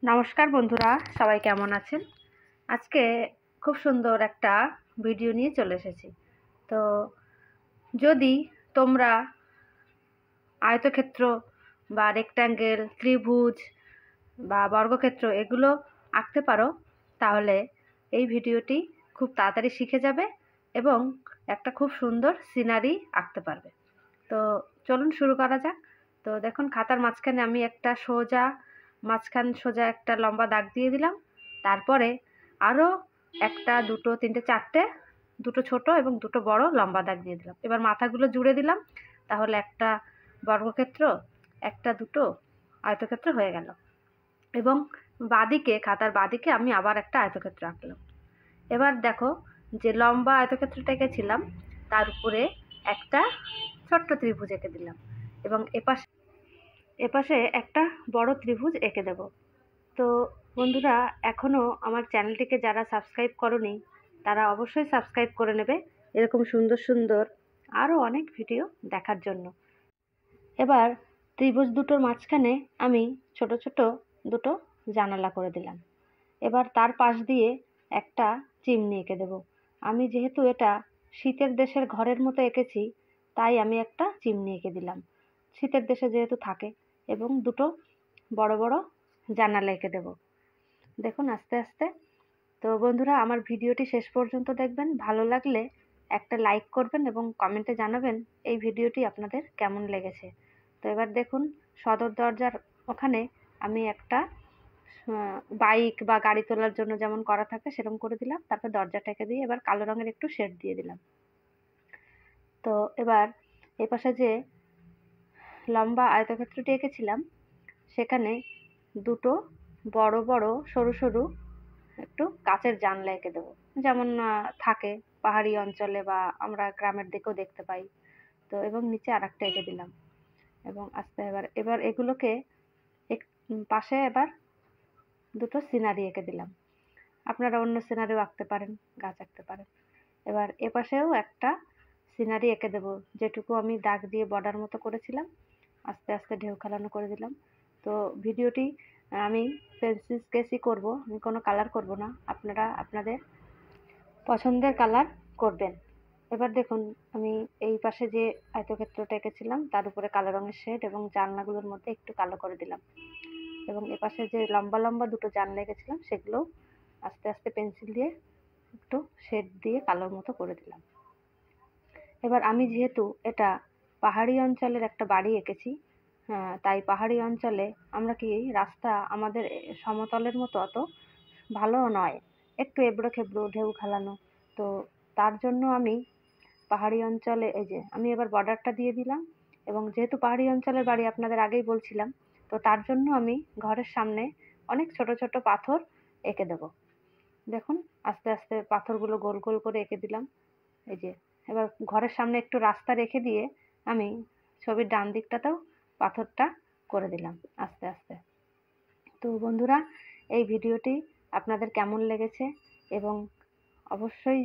নমস্কার বন্ধুরা, সবাই কেমন আছেন? আজকে খুব সুন্দর একটা ভিডিও নিয়ে চলে এসেছি। তো যদি তোমরা আয়তক্ষেত্র বা রেক্ট্যাঙ্গেল, ত্রিভুজ বা বর্গক্ষেত্র এগুলো আঁকতে পারো, তাহলে এই ভিডিওটি খুব তাড়াতাড়ি শিখে যাবে এবং একটা খুব সুন্দর সিনারি আঁকতে পারবে। তো চলুন শুরু করা যাক। তো দেখুন, খাতার মাঝখানে আমি একটা সোজা একটা লম্বা দাগ দিয়ে দিলাম। তারপরে আরও একটা, দুটো, তিনটে, চারটে, দুটো ছোট এবং দুটো বড় লম্বা দাগ দিয়ে দিলাম। এবার মাথাগুলো জুড়ে দিলাম, তাহলে একটা বর্গক্ষেত্র, একটা, দুটো আয়তক্ষেত্র হয়ে গেল। এবং খাতার বাঁদিকে আমি আবার একটা আয়তক্ষেত্র আঁকলাম। এবার দেখো, যে লম্বা আয়তক্ষেত্রটা এঁকেছিলাম তার উপরে একটা ছোট্ট ত্রিভুজ এঁকে দিলাম এবং এপাশে একটা বড় ত্রিভুজ এঁকে দেব। তো বন্ধুরা, এখনও আমার চ্যানেলটিকে যারা সাবস্ক্রাইব করোনি তারা অবশ্যই সাবস্ক্রাইব করে নেবে এরকম সুন্দর সুন্দর আরও অনেক ভিডিও দেখার জন্য। এবার ত্রিভুজ দুটোর মাঝখানে আমি ছোট ছোট দুটো জানালা করে দিলাম। এবার তার পাশ দিয়ে একটা চিমনি এঁকে দেব। আমি যেহেতু এটা শীতের দেশের ঘরের মতো এঁকেছি, তাই আমি একটা চিমনি এঁকে দিলাম। শীতের দেশে যেহেতু থাকে, এবং দুটো বড় বড় জানালা এঁকে দেব। দেখুন আস্তে আস্তে। তো বন্ধুরা, আমার ভিডিওটি শেষ পর্যন্ত দেখবেন। ভালো লাগলে একটা লাইক করবেন এবং কমেন্টে জানাবেন এই ভিডিওটি আপনাদের কেমন লেগেছে। তো এবার দেখুন, সদর দরজার ওখানে আমি একটা বাইক বা গাড়ি তোলার জন্য যেমন করা থাকে সেরকম করে দিলাম। তারপর দরজাটাকে দিয়ে এবার কালো রঙের একটু শেড দিয়ে দিলাম। তো এবার এপাশে যে লম্বা আয়তক্ষেত্রটি এঁকেছিলাম সেখানে দুটো বড় বড় সরু সরু একটু কাচের জানলা এঁকে দেবো, যেমন থাকে পাহাড়ি অঞ্চলে বা আমরা গ্রামের দিকেও দেখতে পাই। তো এবং নিচে আর একটা এঁকে দিলাম এবং আস্তে এবার এগুলোকে পাশে এবার দুটো সিনারি এঁকে দিলাম। আপনারা অন্য সিনারিও আঁকতে পারেন, গাছ আঁকতে পারেন। এবার এপাশেও একটা সিনারি এঁকে দেবো, যেটুকু আমি দাগ দিয়ে বর্ডার মতো করেছিলাম আস্তে আস্তে ঢেউ খেলানো করে দিলাম। তো ভিডিওটি আমি পেন্সিল স্কেচই করব, আমি কোনো কালার করব না, আপনারা আপনাদের পছন্দের কালার করবেন। এবার দেখুন, আমি এই পাশে যে আয়তক্ষেত্রটা এঁকেছিলাম তার উপরে কালো রঙের শেড এবং জানলাগুলোর মধ্যে একটু কালো করে দিলাম, এবং এপাশে যে লম্বা লম্বা দুটো জানলা এঁকেছিলাম সেগুলো আস্তে আস্তে পেন্সিল দিয়ে একটু শেড দিয়ে কালোর মতো করে দিলাম। এবার আমি যেহেতু এটা পাহাড়ি অঞ্চলের একটা বাড়ি এঁকেছি, তাই পাহাড়ি অঞ্চলে আমরা কি রাস্তা আমাদের সমতলের মতো অত ভালো নয়, একটু এবড়ো খেবড়ো ঢেউ খেলানো। তো তার জন্য আমি পাহাড়ি অঞ্চলে এই যে আমি এবার বর্ডারটা দিয়ে দিলাম, এবং যেহেতু পাহাড়ি অঞ্চলের বাড়ি আপনাদের আগেই বলছিলাম, তো তার জন্য আমি ঘরের সামনে অনেক ছোট ছোট পাথর এঁকে দেব। দেখুন আস্তে আস্তে পাথরগুলো গোল গোল করে এঁকে দিলাম। এই যে এবার ঘরের সামনে একটু রাস্তা রেখে দিয়ে আমি ছবির ডান দিকটাতেও পাথরটা করে দিলাম আস্তে আস্তে। তো বন্ধুরা, এই ভিডিওটি আপনাদের কেমন লেগেছে এবং অবশ্যই